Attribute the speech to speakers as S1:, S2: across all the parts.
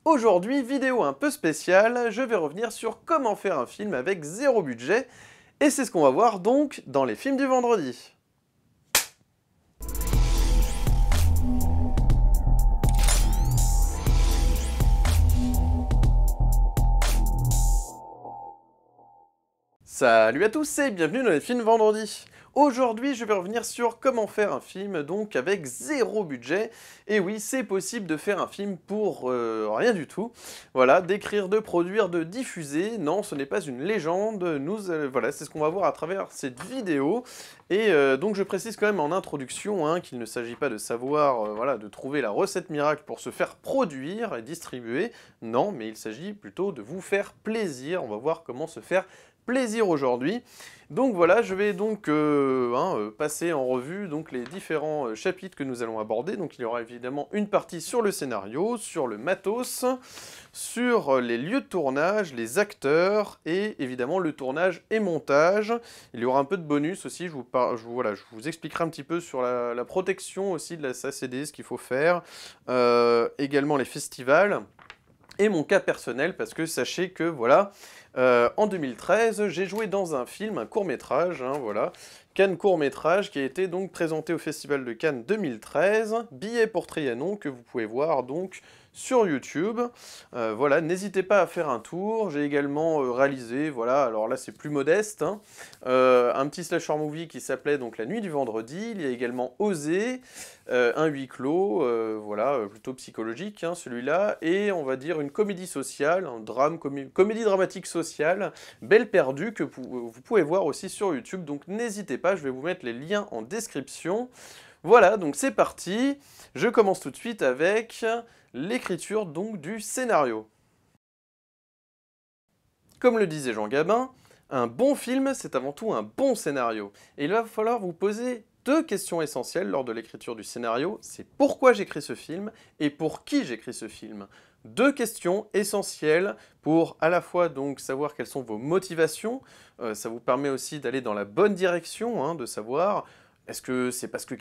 S1: Aujourd'hui, vidéo un peu spéciale, je vais revenir sur comment faire un film avec zéro budget, et c'est ce qu'on va voir donc dans les films du vendredi. Salut à tous et bienvenue dans les films vendredi. Aujourd'hui, je vais revenir sur comment faire un film donc avec zéro budget. Et oui, c'est possible de faire un film pour rien du tout. Voilà, d'écrire, de produire, de diffuser. Non, ce n'est pas une légende. Voilà, c'est ce qu'on va voir à travers cette vidéo. Et donc je précise quand même en introduction hein, qu'il ne s'agit pas de savoir, voilà, de trouver la recette miracle pour se faire produire et distribuer. Non, mais il s'agit plutôt de vous faire plaisir. On va voir comment se faire plaisir aujourd'hui. Donc voilà, je vais donc passer en revue donc, les différents chapitres que nous allons aborder. Donc il y aura évidemment une partie sur le scénario, sur le matos, sur les lieux de tournage, les acteurs et évidemment le tournage et montage. Il y aura un peu de bonus aussi, je vous expliquerai un petit peu sur la protection aussi de la SACD, ce qu'il faut faire, également les festivals. Et mon cas personnel, parce que sachez que, voilà, en 2013, j'ai joué dans un film, un court-métrage, hein, voilà, Cannes court-métrage, qui a été donc présenté au Festival de Cannes 2013, billet pour Trianon, que vous pouvez voir donc sur YouTube. Voilà, n'hésitez pas à faire un tour. J'ai également réalisé, voilà, alors là c'est plus modeste, hein, un petit slasher movie qui s'appelait donc La Nuit du Vendredi. Il y a également Osé, un huis clos, voilà, plutôt psychologique hein, celui-là, et on va dire une comédie sociale, un drame, comédie dramatique sociale, Belle perdue, que vous pouvez voir aussi sur YouTube, donc n'hésitez pas, je vais vous mettre les liens en description. Voilà, donc c'est parti, je commence tout de suite avec l'écriture donc du scénario. Comme le disait Jean Gabin, un bon film, c'est avant tout un bon scénario. Et il va falloir vous poser deux questions essentielles lors de l'écriture du scénario, c'est pourquoi j'écris ce film et pour qui j'écris ce film. Deux questions essentielles pour à la fois donc savoir quelles sont vos motivations, ça vous permet aussi d'aller dans la bonne direction, hein, de savoir est-ce que c'est parce que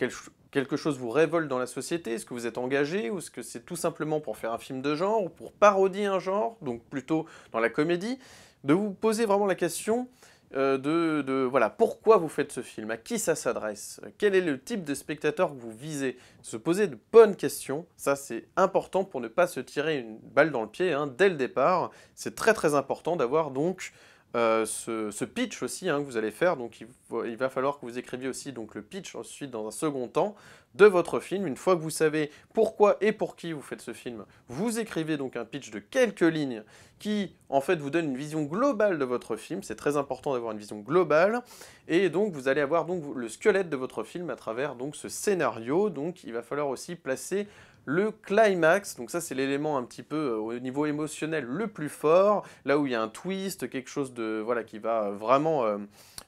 S1: quelque chose vous révolte dans la société, est-ce que vous êtes engagé, ou est-ce que c'est tout simplement pour faire un film de genre, ou pour parodier un genre, donc plutôt dans la comédie, de vous poser vraiment la question voilà, pourquoi vous faites ce film, à qui ça s'adresse, quel est le type de spectateur que vous visez, se poser de bonnes questions, ça c'est important pour ne pas se tirer une balle dans le pied hein, dès le départ, c'est très très important d'avoir donc ce pitch aussi hein, que vous allez faire, donc il va falloir que vous écriviez aussi donc, le pitch ensuite dans un second temps de votre film. Une fois que vous savez pourquoi et pour qui vous faites ce film, vous écrivez donc un pitch de quelques lignes qui en fait vous donne une vision globale de votre film, c'est très important d'avoir une vision globale, et donc vous allez avoir donc le squelette de votre film à travers donc ce scénario, donc il va falloir aussi placer le climax, donc ça c'est l'élément un petit peu au niveau émotionnel le plus fort, là où il y a un twist, quelque chose de voilà qui va vraiment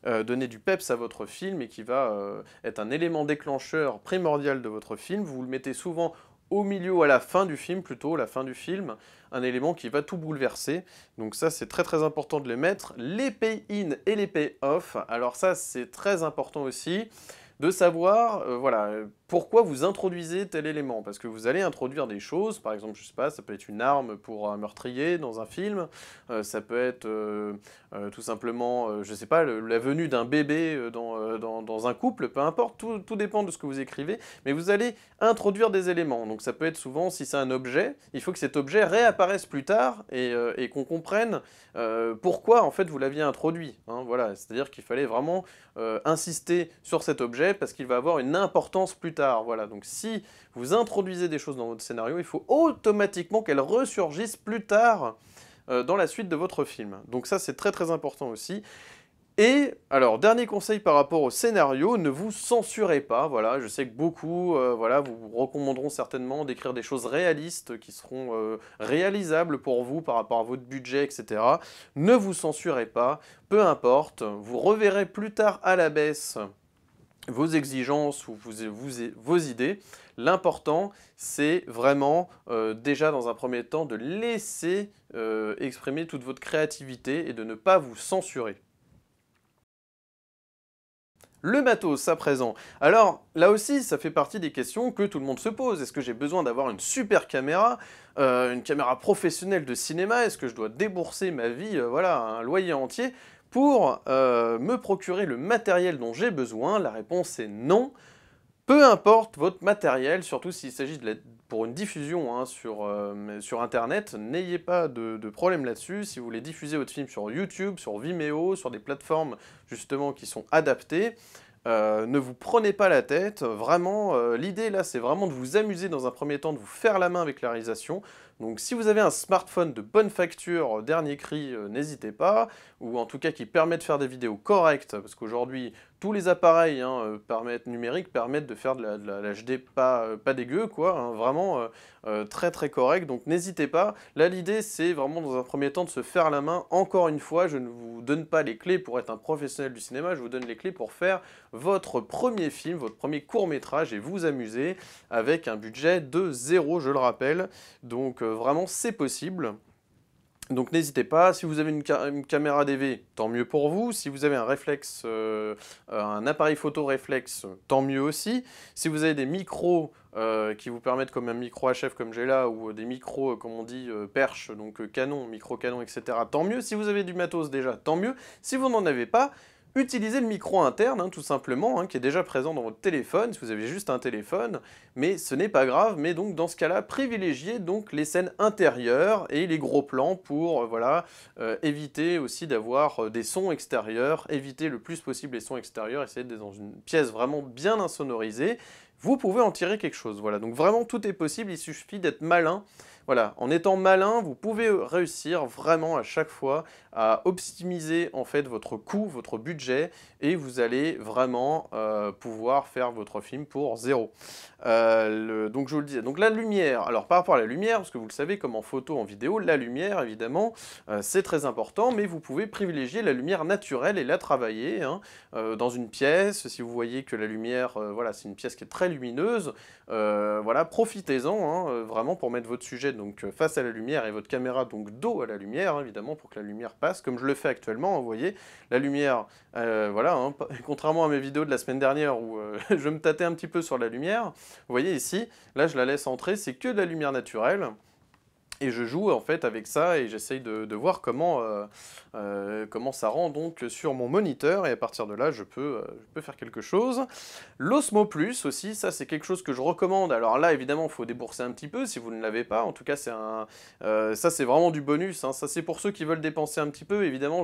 S1: donner du peps à votre film et qui va être un élément déclencheur primordial de votre film. Vous le mettez souvent au milieu ou à la fin du film, plutôt la fin du film, un élément qui va tout bouleverser. Donc ça c'est très très important de les mettre. Les pay-in et les pay-off, alors ça c'est très important aussi de savoir voilà, pourquoi vous introduisez tel élément. Parce que vous allez introduire des choses, par exemple, je sais pas, ça peut être une arme pour un meurtrier dans un film, ça peut être tout simplement, je sais pas, la venue d'un bébé dans un couple, peu importe, tout dépend de ce que vous écrivez, mais vous allez introduire des éléments. Donc ça peut être souvent, si c'est un objet, il faut que cet objet réapparaisse plus tard et qu'on comprenne pourquoi en fait vous l'aviez introduit. Hein, voilà, c'est-à-dire qu'il fallait vraiment insister sur cet objet parce qu'il va avoir une importance plus tard. Voilà, donc si vous introduisez des choses dans votre scénario, il faut automatiquement qu'elles ressurgissent plus tard dans la suite de votre film. Donc ça c'est très très important aussi. Et alors, dernier conseil par rapport au scénario, ne vous censurez pas, voilà, je sais que beaucoup, voilà, vous recommanderont certainement d'écrire des choses réalistes qui seront réalisables pour vous par rapport à votre budget, etc. Ne vous censurez pas, peu importe, vous reverrez plus tard à la baisse vos exigences ou vos idées. L'important, c'est vraiment, déjà dans un premier temps, de laisser exprimer toute votre créativité et de ne pas vous censurer. Le matos à présent. Alors là aussi, ça fait partie des questions que tout le monde se pose. Est-ce que j'ai besoin d'avoir une super caméra, une caméra professionnelle de cinéma? Est-ce que je dois débourser ma vie, voilà, un loyer entier pour me procurer le matériel dont j'ai besoin? La réponse est non. Peu importe votre matériel, surtout s'il s'agit pour une diffusion hein, sur Internet, n'ayez pas de problème là-dessus. Si vous voulez diffuser votre film sur YouTube, sur Vimeo, sur des plateformes justement qui sont adaptées, ne vous prenez pas la tête. Vraiment, l'idée là, c'est vraiment de vous amuser dans un premier temps, de vous faire la main avec la réalisation. Donc si vous avez un smartphone de bonne facture, dernier cri, n'hésitez pas, ou en tout cas qui permet de faire des vidéos correctes, parce qu'aujourd'hui, tous les appareils hein, numériques permettent de faire de la HD pas dégueu, quoi, hein, vraiment très très correct, donc n'hésitez pas. Là, l'idée, c'est vraiment dans un premier temps de se faire la main. Encore une fois, je ne vous donne pas les clés pour être un professionnel du cinéma, je vous donne les clés pour faire votre premier film, votre premier court-métrage et vous amuser avec un budget de 0, je le rappelle. Donc vraiment, c'est possible. Donc n'hésitez pas, si vous avez une caméra DV, tant mieux pour vous. Si vous avez un réflexe, un appareil photo réflexe, tant mieux aussi. Si vous avez des micros qui vous permettent, comme un micro HF comme j'ai là, ou des micros, comme on dit, perche, donc canon, micro-canon, etc., tant mieux. Si vous avez du matos déjà, tant mieux. Si vous n'en avez pas, utilisez le micro interne, hein, tout simplement, hein, qui est déjà présent dans votre téléphone, si vous avez juste un téléphone, mais ce n'est pas grave, mais donc dans ce cas-là, privilégiez donc les scènes intérieures et les gros plans pour voilà, éviter aussi d'avoir des sons extérieurs, éviter le plus possible les sons extérieurs, essayez d'être dans une pièce vraiment bien insonorisée, vous pouvez en tirer quelque chose, voilà, donc vraiment tout est possible, il suffit d'être malin. Voilà, en étant malin, vous pouvez réussir vraiment à chaque fois à optimiser en fait votre coût, votre budget, et vous allez vraiment pouvoir faire votre film pour 0. Donc je vous le disais, donc la lumière, alors par rapport à la lumière, parce que vous le savez comme en photo, en vidéo, la lumière évidemment, c'est très important, mais vous pouvez privilégier la lumière naturelle et la travailler hein, dans une pièce, si vous voyez que la lumière, voilà, c'est une pièce qui est très lumineuse, voilà, profitez-en hein, vraiment pour mettre votre sujet donc face à la lumière et votre caméra donc dos à la lumière, hein, évidemment, pour que la lumière passe, comme je le fais actuellement, hein, vous voyez, la lumière, voilà, hein, contrairement à mes vidéos de la semaine dernière où je me tâtais un petit peu sur la lumière, vous voyez ici, là je la laisse entrer, c'est que de la lumière naturelle, et je joue en fait avec ça et j'essaye de voir comment ça rend donc sur mon moniteur et à partir de là je peux faire quelque chose. L'Osmo Plus aussi, ça c'est quelque chose que je recommande. Alors là évidemment il faut débourser un petit peu si vous ne l'avez pas, en tout cas c'est ça c'est vraiment du bonus, hein. Ça c'est pour ceux qui veulent dépenser un petit peu, évidemment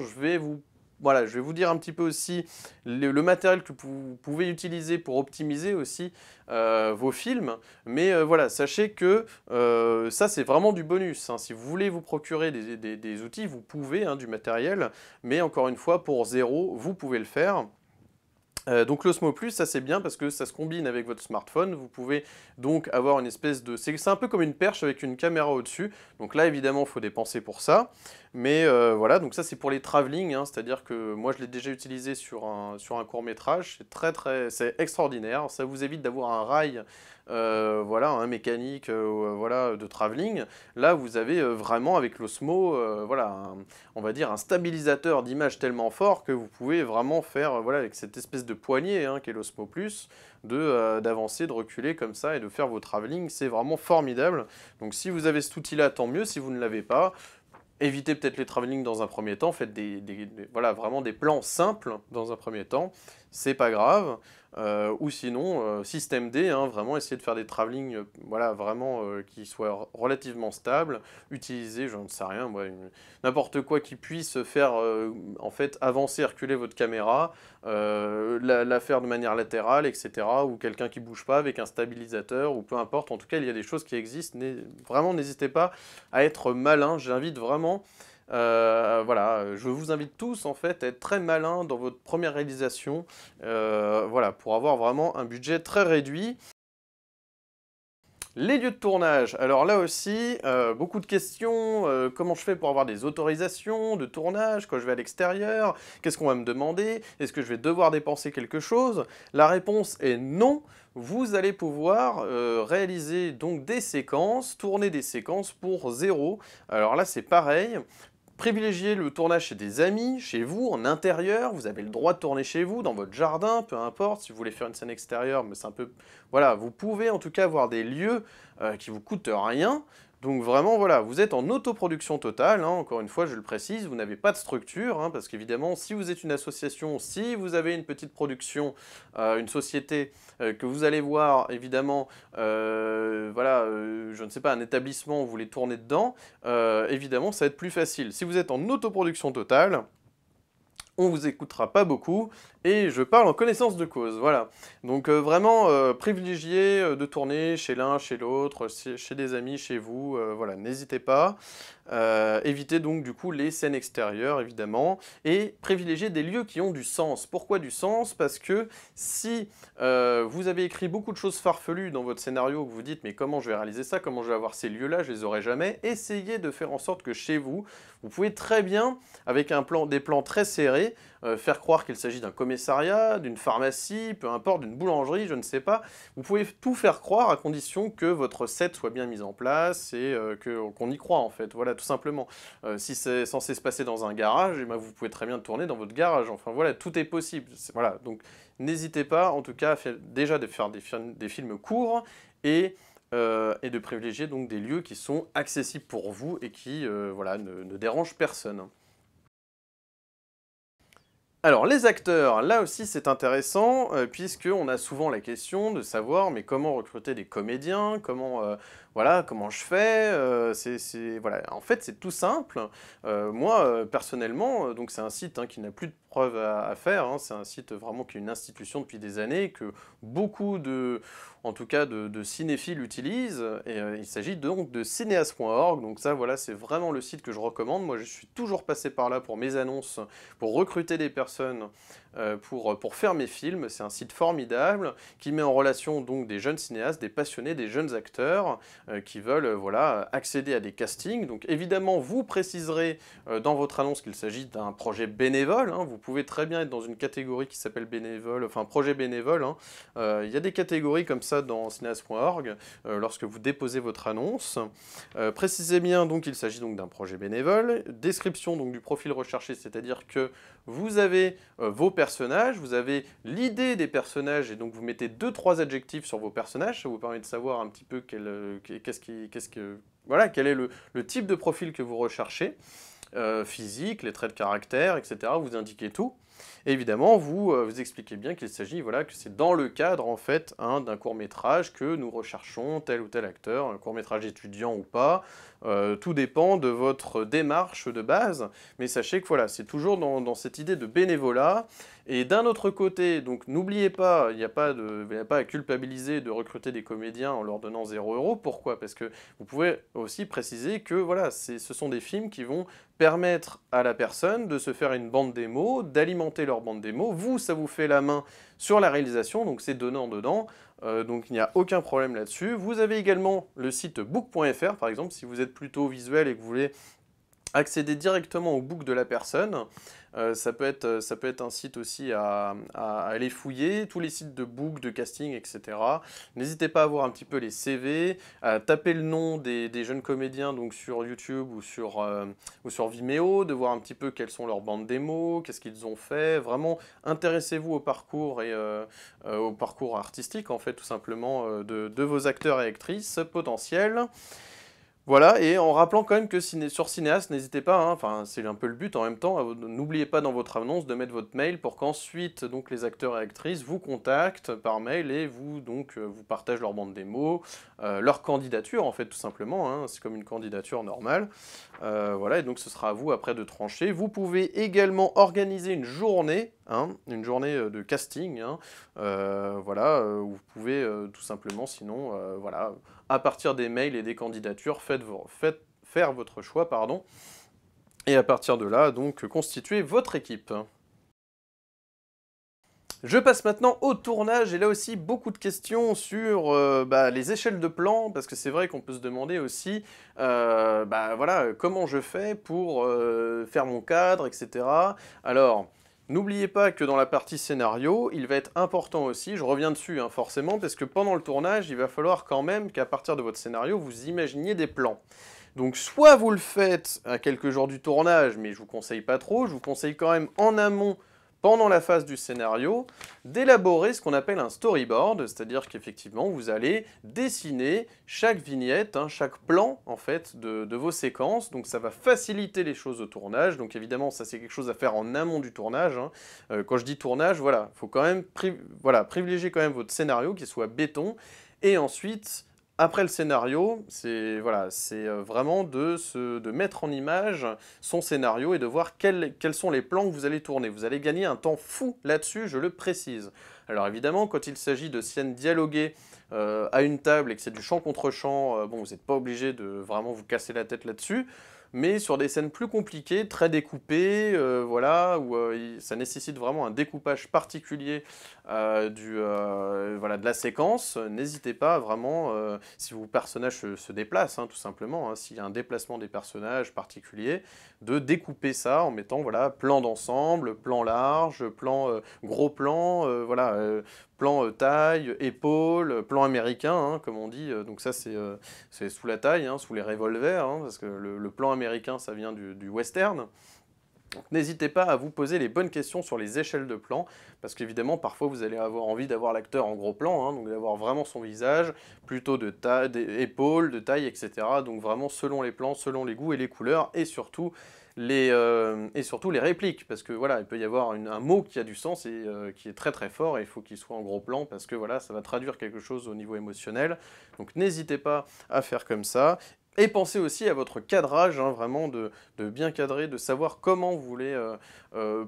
S1: voilà, je vais vous dire un petit peu aussi le matériel que vous pouvez utiliser pour optimiser aussi vos films, mais voilà, sachez que ça c'est vraiment du bonus, hein. Si vous voulez vous procurer des outils, vous pouvez, hein, du matériel, mais encore une fois, pour 0, vous pouvez le faire. Donc l'Osmo Plus, ça c'est bien parce que ça se combine avec votre smartphone, vous pouvez donc avoir une espèce de... C'est un peu comme une perche avec une caméra au-dessus, donc là évidemment il faut dépenser pour ça, mais voilà, donc ça c'est pour les travelling, hein, c'est-à-dire que moi je l'ai déjà utilisé sur un court-métrage, c'est extraordinaire, ça vous évite d'avoir un rail, voilà, un mécanique, voilà, de travelling. Là vous avez vraiment avec l'Osmo, voilà, on va dire un stabilisateur d'image tellement fort que vous pouvez vraiment faire, voilà, avec cette espèce de poignée hein, qu'est l'Osmo Plus, d'avancer, de reculer comme ça et de faire vos travelling, c'est vraiment formidable. Donc si vous avez cet outil-là, tant mieux. Si vous ne l'avez pas, évitez peut-être les travelling dans un premier temps, faites voilà, vraiment des plans simples dans un premier temps, c'est pas grave. Ou sinon, système D, hein, vraiment essayer de faire des travelling voilà, vraiment qui soient relativement stables, utiliser, je ne sais rien, n'importe quoi qui puisse faire en fait avancer, reculer votre caméra, la faire de manière latérale, etc. Ou quelqu'un qui bouge pas avec un stabilisateur, ou peu importe, en tout cas il y a des choses qui existent, vraiment n'hésitez pas à être malin, j'invite vraiment... voilà, je vous invite tous en fait à être très malin dans votre première réalisation, voilà, pour avoir vraiment un budget très réduit. Les lieux de tournage, alors là aussi, beaucoup de questions, comment je fais pour avoir des autorisations de tournage quand je vais à l'extérieur, qu'est-ce qu'on va me demander, est-ce que je vais devoir dépenser quelque chose? La réponse est non, vous allez pouvoir réaliser donc des séquences, tourner des séquences pour 0, alors là c'est pareil. Privilégiez le tournage chez des amis, chez vous, en intérieur, vous avez le droit de tourner chez vous, dans votre jardin, peu importe, si vous voulez faire une scène extérieure, mais c'est un peu... Voilà, vous pouvez en tout cas avoir des lieux qui vous coûtent rien, donc vraiment, voilà, vous êtes en autoproduction totale, hein, encore une fois, je le précise, vous n'avez pas de structure, hein, parce qu'évidemment, si vous êtes une association, si vous avez une petite production, une société, que vous allez voir, évidemment, voilà, je ne sais pas, un établissement où vous voulez tourner dedans, évidemment, ça va être plus facile. Si vous êtes en autoproduction totale, on vous écoutera pas beaucoup, et je parle en connaissance de cause, voilà. Donc vraiment, privilégiez de tourner chez l'un, chez l'autre, chez des amis, chez vous, voilà, n'hésitez pas. Évitez donc du coup les scènes extérieures, évidemment, et privilégiez des lieux qui ont du sens. Pourquoi du sens? Parce que si vous avez écrit beaucoup de choses farfelues dans votre scénario, que vous dites mais comment je vais réaliser ça, comment je vais avoir ces lieux-là, je les aurai jamais, essayez de faire en sorte que chez vous, vous pouvez très bien, avec des plans très serrés, faire croire qu'il s'agit d'un commissariat, d'une pharmacie, peu importe, d'une boulangerie, je ne sais pas. Vous pouvez tout faire croire à condition que votre set soit bien mis en place et qu'on y croit en fait, voilà, tout simplement. Si c'est censé se passer dans un garage, eh ben, vous pouvez très bien tourner dans votre garage, enfin voilà, tout est possible. Voilà, donc n'hésitez pas en tout cas déjà de faire des films courts et de privilégier donc des lieux qui sont accessibles pour vous et qui voilà, ne dérangent personne. Alors les acteurs, là aussi c'est intéressant, puisqu'on a souvent la question de savoir mais comment recruter des comédiens, voilà, comment je fais, voilà. En fait c'est tout simple. Moi personnellement, donc c'est un site hein, qui n'a plus de preuves à faire, hein, c'est un site vraiment qui est une institution depuis des années, que beaucoup en tout cas de cinéphiles utilisent, et il s'agit donc de cineas.org, donc ça voilà c'est vraiment le site que je recommande. Moi je suis toujours passé par là pour mes annonces, pour recruter des personnes pour faire mes films. C'est un site formidable qui met en relation donc des jeunes cinéastes, des passionnés, des jeunes acteurs qui veulent voilà, accéder à des castings. Donc évidemment vous préciserez dans votre annonce qu'il s'agit d'un projet bénévole, hein. Vous pouvez très bien être dans une catégorie qui s'appelle bénévole, enfin projet bénévole, hein. Il y a des catégories comme ça dans cineas.org lorsque vous déposez votre annonce. Précisez bien donc qu'il s'agit donc d'un projet bénévole. Description donc du profil recherché, c'est-à-dire que vous avez vos personnages, vous avez l'idée des personnages, et donc vous mettez 2-3 adjectifs sur vos personnages, ça vous permet de savoir un petit peu quel est le type de profil que vous recherchez, physique, les traits de caractère, etc. Vous indiquez tout. Et évidemment, vous expliquez bien qu'il s'agit, voilà, que c'est dans le cadre, en fait, hein, d'un court-métrage que nous recherchons tel ou tel acteur, un court-métrage étudiant ou pas, tout dépend de votre démarche de base, mais sachez que voilà, c'est toujours dans cette idée de bénévolat. Et d'un autre côté, donc n'oubliez pas, il n'y a pas à culpabiliser de recruter des comédiens en leur donnant 0 €. Pourquoi? Parce que vous pouvez aussi préciser que voilà, ce sont des films qui vont permettre à la personne de se faire une bande démo, d'alimenter leur bande démo. Vous, ça vous fait la main sur la réalisation, donc c'est donnant dedans. Donc il n'y a aucun problème là-dessus. Vous avez également le site book.fr, par exemple, si vous êtes plutôt visuel et que vous voulez accéder directement au book de la personne. Ça peut être un site aussi à aller fouiller, tous les sites de book, de casting, etc. N'hésitez pas à voir un petit peu les CV, à taper le nom des jeunes comédiens donc sur YouTube ou sur Vimeo, de voir un petit peu quelles sont leurs bandes démos, qu'est-ce qu'ils ont fait. Vraiment, intéressez-vous au parcours et au parcours artistique, en fait, tout simplement, de vos acteurs et actrices potentiels. Voilà, et en rappelant quand même que sur Cinéast, n'hésitez pas, hein, enfin c'est un peu le but en même temps, n'oubliez pas dans votre annonce de mettre votre mail pour qu'ensuite donc les acteurs et actrices vous contactent par mail et vous partagent leur bande démo, leur candidature en fait tout simplement, hein, c'est comme une candidature normale. Voilà, et donc ce sera à vous après de trancher. Vous pouvez également organiser une journée, hein, une journée de casting, hein, voilà, où vous pouvez tout simplement sinon, voilà, à partir des mails et des candidatures, faire votre choix, pardon, et à partir de là, donc, constituer votre équipe. Je passe maintenant au tournage, et là aussi beaucoup de questions sur les échelles de plan, parce que c'est vrai qu'on peut se demander aussi, voilà, comment je fais pour faire mon cadre, etc. Alors, n'oubliez pas que dans la partie scénario, il va être important aussi, je reviens dessus hein, forcément, parce que pendant le tournage, il va falloir quand même qu'à partir de votre scénario, vous imaginiez des plans. Donc soit vous le faites à quelques jours du tournage, mais je vous conseille pas trop, je vous conseille quand même en amont, pendant la phase du scénario, d'élaborer ce qu'on appelle un storyboard, c'est-à-dire qu'effectivement vous allez dessiner chaque vignette, hein, chaque plan en fait de vos séquences, donc ça va faciliter les choses au tournage, donc évidemment ça c'est quelque chose à faire en amont du tournage, hein. Quand je dis tournage, voilà, il faut quand même privilégier quand même votre scénario, qu'il soit béton, et ensuite après le scénario, c'est voilà, vraiment de mettre en image son scénario et de voir quels sont les plans que vous allez tourner. Vous allez gagner un temps fou là-dessus, je le précise. Alors évidemment, quand il s'agit de scènes dialoguées à une table et que c'est du champ contre champ, bon, vous n'êtes pas obligé de vraiment vous casser la tête là-dessus. Mais sur des scènes plus compliquées, très découpées, voilà, où ça nécessite vraiment un découpage particulier voilà, de la séquence, n'hésitez pas vraiment, si vos personnages se déplacent, hein, tout simplement, hein, s'il y a un déplacement des personnages particulier, de découper ça en mettant voilà, plan d'ensemble, plan large, plan gros plan, voilà, plan taille, épaule, plan américain, hein, comme on dit, donc ça c'est sous la taille, hein, sous les revolvers, hein, parce que le plan américain ça vient du western. N'hésitez pas à vous poser les bonnes questions sur les échelles de plan, parce qu'évidemment, parfois, vous allez avoir envie d'avoir l'acteur en gros plan, hein, donc d'avoir vraiment son visage, plutôt de taille, d'épaules, de taille, etc. Donc vraiment selon les plans, selon les goûts et les couleurs, et surtout les répliques, parce que voilà, il peut y avoir un mot qui a du sens et qui est très très fort, et il faut qu'il soit en gros plan, parce que voilà, ça va traduire quelque chose au niveau émotionnel. Donc n'hésitez pas à faire comme ça. Et pensez aussi à votre cadrage, hein, vraiment de bien cadrer, de savoir comment vous voulez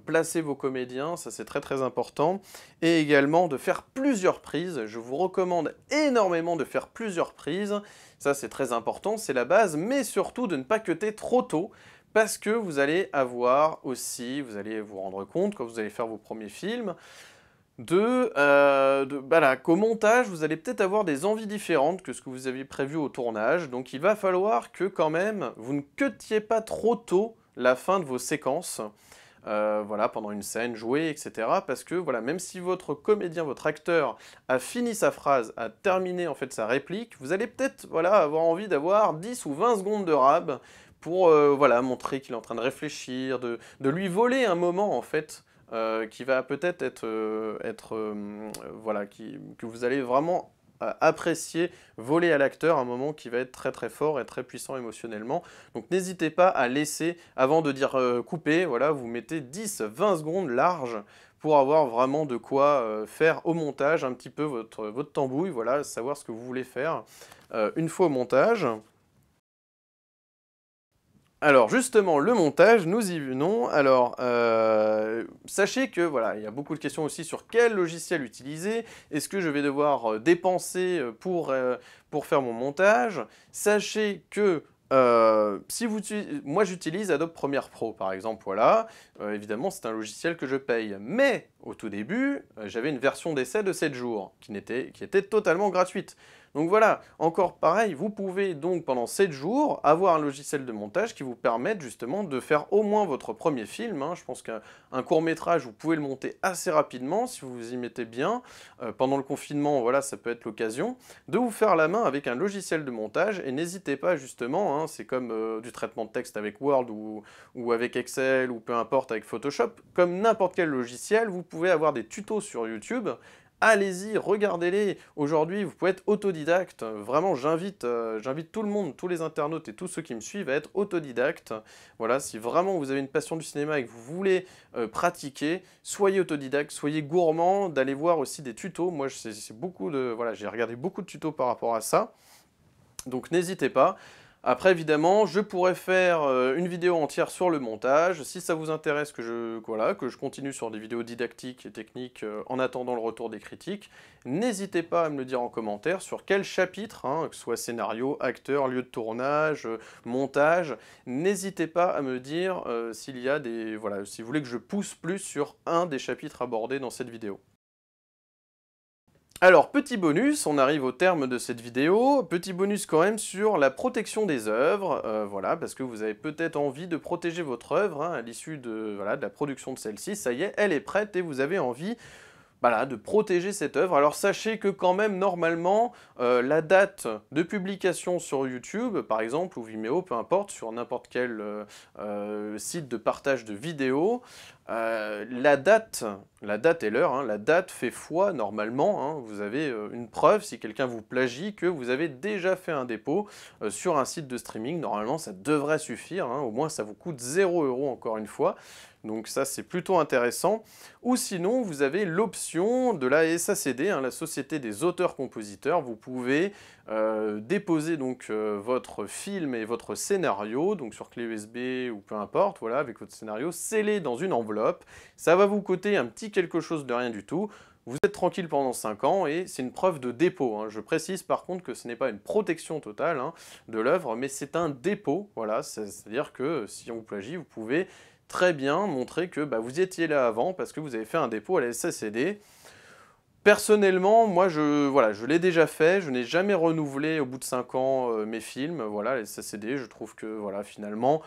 S1: placer vos comédiens, ça c'est très très important. Et également de faire plusieurs prises, je vous recommande énormément de faire plusieurs prises, ça c'est très important, c'est la base, mais surtout de ne pas cutter trop tôt, parce que vous allez avoir aussi, vous allez vous rendre compte quand vous allez faire vos premiers films, voilà, qu'au montage, vous allez peut-être avoir des envies différentes que ce que vous aviez prévu au tournage, donc il va falloir que quand même, vous ne cutiez pas trop tôt la fin de vos séquences, voilà, pendant une scène, jouée, etc. Parce que, voilà, même si votre comédien, votre acteur a fini sa phrase, a terminé en fait sa réplique, vous allez peut-être, voilà, avoir envie d'avoir 10 ou 20 secondes de rab pour, voilà, montrer qu'il est en train de réfléchir, de lui voler un moment, en fait, qui va peut-être voilà, que vous allez vraiment apprécier, voler à l'acteur un moment qui va être très très fort et très puissant émotionnellement. Donc n'hésitez pas à laisser, avant de dire couper, voilà, vous mettez 10-20 secondes larges pour avoir vraiment de quoi faire au montage un petit peu votre tambouille, voilà, savoir ce que vous voulez faire une fois au montage. Alors justement, le montage, nous y venons. Alors, sachez que voilà, il y a beaucoup de questions aussi sur quel logiciel utiliser. Est-ce que je vais devoir dépenser pour faire mon montage? Sachez que si moi j'utilise Adobe Premiere Pro par exemple, voilà, évidemment c'est un logiciel que je paye, mais au tout début j'avais une version d'essai de 7 jours qui était totalement gratuite. Donc voilà, encore pareil, vous pouvez donc pendant 7 jours avoir un logiciel de montage qui vous permette justement de faire au moins votre premier film, hein. Je pense qu'un court-métrage, vous pouvez le monter assez rapidement si vous vous y mettez bien. Pendant le confinement, voilà, ça peut être l'occasion de vous faire la main avec un logiciel de montage, et n'hésitez pas justement, hein, c'est comme du traitement de texte avec Word ou avec Excel ou peu importe avec Photoshop, comme n'importe quel logiciel, vous pouvez avoir des tutos sur YouTube. Allez-y, regardez-les. Aujourd'hui, vous pouvez être autodidacte. Vraiment, j'invite tout le monde, tous les internautes et tous ceux qui me suivent à être autodidactes. Voilà, si vraiment vous avez une passion du cinéma et que vous voulez pratiquer, soyez autodidacte, soyez gourmand, d'aller voir aussi des tutos. Moi, c'est beaucoup voilà, j'ai regardé beaucoup de tutos par rapport à ça. Donc n'hésitez pas. Après, évidemment, je pourrais faire une vidéo entière sur le montage. Si ça vous intéresse voilà, que je continue sur des vidéos didactiques et techniques en attendant le retour des critiques, n'hésitez pas à me le dire en commentaire sur quel chapitre, hein, que ce soit scénario, acteur, lieu de tournage, montage, n'hésitez pas à me dire s'il y a voilà, si vous voulez que je pousse plus sur un des chapitres abordés dans cette vidéo. Alors, petit bonus, on arrive au terme de cette vidéo, petit bonus quand même sur la protection des œuvres, voilà, parce que vous avez peut-être envie de protéger votre œuvre, hein, à l'issue voilà, de la production de celle-ci, ça y est, elle est prête et vous avez envie voilà, de protéger cette œuvre. Alors sachez que quand même, normalement, la date de publication sur YouTube, par exemple, ou Vimeo, peu importe, sur n'importe quel site de partage de vidéos, la date et l'heure, hein, la date fait foi normalement, hein, vous avez une preuve, si quelqu'un vous plagie, que vous avez déjà fait un dépôt sur un site de streaming. Normalement, ça devrait suffire, hein, au moins ça vous coûte 0 € encore une fois. Donc ça, c'est plutôt intéressant. Ou sinon, vous avez l'option de la SACD, hein, la Société des auteurs-compositeurs. Vous pouvez déposer donc votre film et votre scénario, donc sur clé USB ou peu importe, voilà, avec votre scénario, scellé dans une enveloppe. Ça va vous coûter un petit quelque chose de rien du tout. Vous êtes tranquille pendant 5 ans et c'est une preuve de dépôt, hein. Je précise par contre que ce n'est pas une protection totale, hein, de l'œuvre, mais c'est un dépôt, voilà, c'est-à-dire que si on vous plagie, vous pouvez très bien montrer que bah, vous étiez là avant parce que vous avez fait un dépôt à la SACD. Personnellement, moi, voilà, je l'ai déjà fait, je n'ai jamais renouvelé au bout de 5 ans mes films, voilà, les SACD, je trouve que, voilà, finalement,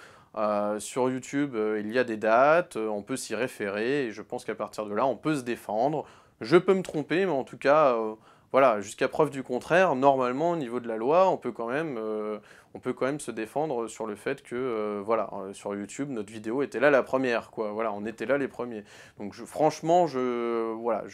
S1: sur YouTube, il y a des dates, on peut s'y référer, et je pense qu'à partir de là, on peut se défendre. Je peux me tromper, mais en tout cas, voilà, jusqu'à preuve du contraire, normalement, au niveau de la loi, on peut quand même se défendre sur le fait que, voilà, sur YouTube, notre vidéo était là la première, quoi, voilà, on était là les premiers. Donc franchement, voilà,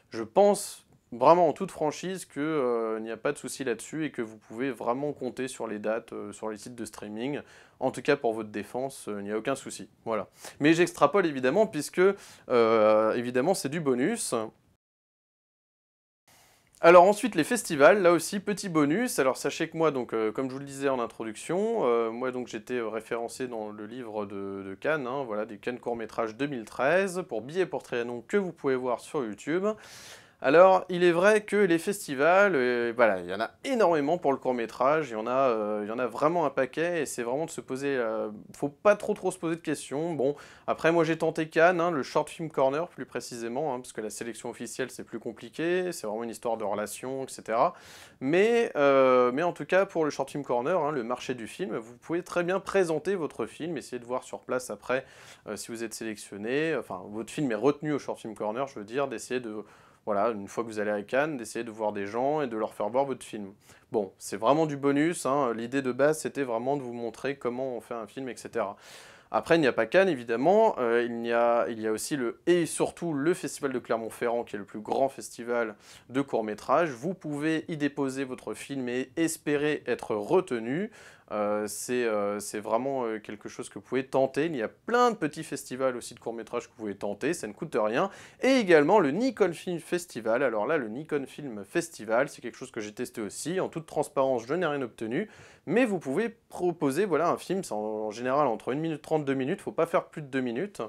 S1: je pense vraiment en toute franchise qu'il n'y a pas de souci là-dessus et que vous pouvez vraiment compter sur les dates, sur les sites de streaming. En tout cas, pour votre défense, il n'y a aucun souci. Voilà. Mais j'extrapole évidemment, puisque évidemment c'est du bonus. Alors ensuite les festivals, là aussi petit bonus. Alors sachez que moi donc comme je vous le disais en introduction, moi donc j'étais référencé dans le livre de Cannes, hein, voilà, des Cannes court-métrage 2013 pour Billets pour Trianon que vous pouvez voir sur YouTube. Alors, il est vrai que les festivals, voilà, il y en a énormément pour le court-métrage, il y en a vraiment un paquet, et c'est vraiment de se poser, faut pas trop se poser de questions. Bon, après moi j'ai tenté Cannes, hein, le Short Film Corner plus précisément, hein, parce que la sélection officielle c'est plus compliqué, c'est vraiment une histoire de relations, etc. Mais en tout cas pour le Short Film Corner, hein, le marché du film, vous pouvez très bien présenter votre film, essayer de voir sur place après si vous êtes sélectionné, enfin votre film est retenu au Short Film Corner, je veux dire, d'essayer de... Voilà, une fois que vous allez à Cannes, d'essayer de voir des gens et de leur faire voir votre film. Bon, c'est vraiment du bonus, hein. L'idée de base, c'était vraiment de vous montrer comment on fait un film, etc. Après, il n'y a pas Cannes, évidemment, il y a aussi et surtout le Festival de Clermont-Ferrand, qui est le plus grand festival de court-métrage. Vous pouvez y déposer votre film et espérer être retenu. C'est vraiment quelque chose que vous pouvez tenter. Il y a plein de petits festivals aussi de court-métrage que vous pouvez tenter, ça ne coûte rien. Et également le Nikon Film Festival. Alors là, le Nikon Film Festival, c'est quelque chose que j'ai testé aussi. En toute transparence, je n'ai rien obtenu. Mais vous pouvez proposer, voilà, un film, c'est en général entre 1 minute 30, 2 minutes, faut pas faire plus de 2 minutes.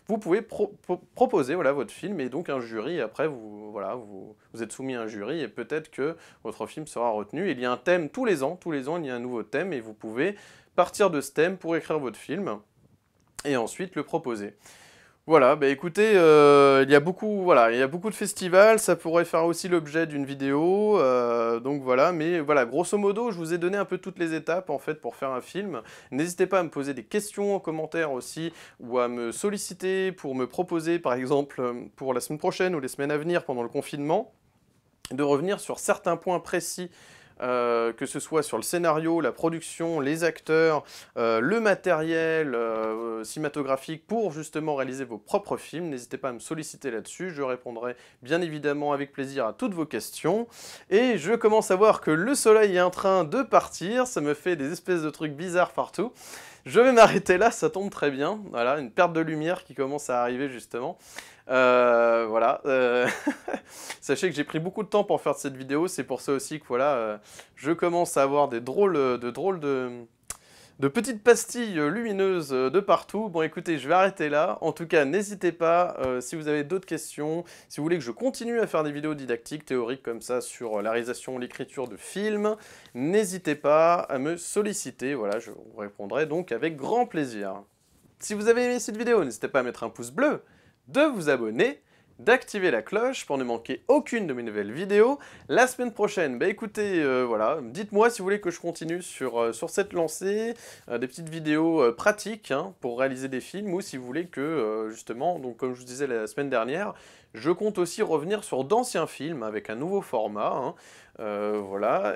S1: Vous pouvez proposer, voilà, votre film et donc un jury, et après, voilà, vous êtes soumis à un jury et peut-être que votre film sera retenu. Il y a un thème tous les ans, il y a un nouveau thème et vous pouvez partir de ce thème pour écrire votre film et ensuite le proposer. Voilà, bah écoutez, il y a beaucoup, voilà, il y a beaucoup de festivals, ça pourrait faire aussi l'objet d'une vidéo, donc voilà, mais voilà, grosso modo, je vous ai donné un peu toutes les étapes, en fait, pour faire un film. N'hésitez pas à me poser des questions en commentaire aussi, ou à me solliciter pour me proposer, par exemple, pour la semaine prochaine ou les semaines à venir, pendant le confinement, de revenir sur certains points précis, que ce soit sur le scénario, la production, les acteurs, le matériel cinématographique pour justement réaliser vos propres films. N'hésitez pas à me solliciter là-dessus, je répondrai bien évidemment avec plaisir à toutes vos questions. Et je commence à voir que le soleil est en train de partir, ça me fait des espèces de trucs bizarres partout. Je vais m'arrêter là, ça tombe très bien. Voilà, une perte de lumière qui commence à arriver justement. Voilà. Sachez que j'ai pris beaucoup de temps pour faire cette vidéo, c'est pour ça aussi que voilà, je commence à avoir des drôles de petites pastilles lumineuses de partout. Bon écoutez, je vais arrêter là. En tout cas, n'hésitez pas, si vous avez d'autres questions, si vous voulez que je continue à faire des vidéos didactiques, théoriques comme ça, sur la réalisation, l'écriture de films, n'hésitez pas à me solliciter. Voilà, je vous répondrai donc avec grand plaisir. Si vous avez aimé cette vidéo, n'hésitez pas à mettre un pouce bleu, de vous abonner, d'activer la cloche pour ne manquer aucune de mes nouvelles vidéos. La semaine prochaine, bah écoutez, voilà, dites-moi si vous voulez que je continue sur cette lancée, des petites vidéos pratiques hein, pour réaliser des films, ou si vous voulez que, justement, donc comme je vous disais la semaine dernière, Je compte aussi revenir sur d'anciens films avec un nouveau format, hein. Voilà,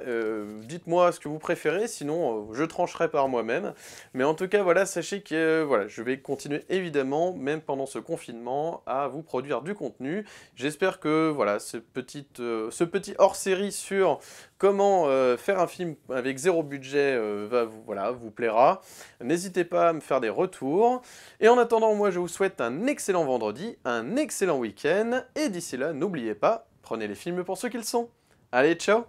S1: dites-moi ce que vous préférez, sinon je trancherai par moi-même. Mais en tout cas, voilà, sachez que voilà, je vais continuer évidemment, même pendant ce confinement, à vous produire du contenu. J'espère que voilà, ce petit hors-série sur comment faire un film avec zéro budget voilà, vous plaira. N'hésitez pas à me faire des retours. Et en attendant, moi je vous souhaite un excellent vendredi, un excellent week-end. Et d'ici là, n'oubliez pas, prenez les films pour ce qu'ils sont. Allez, ciao!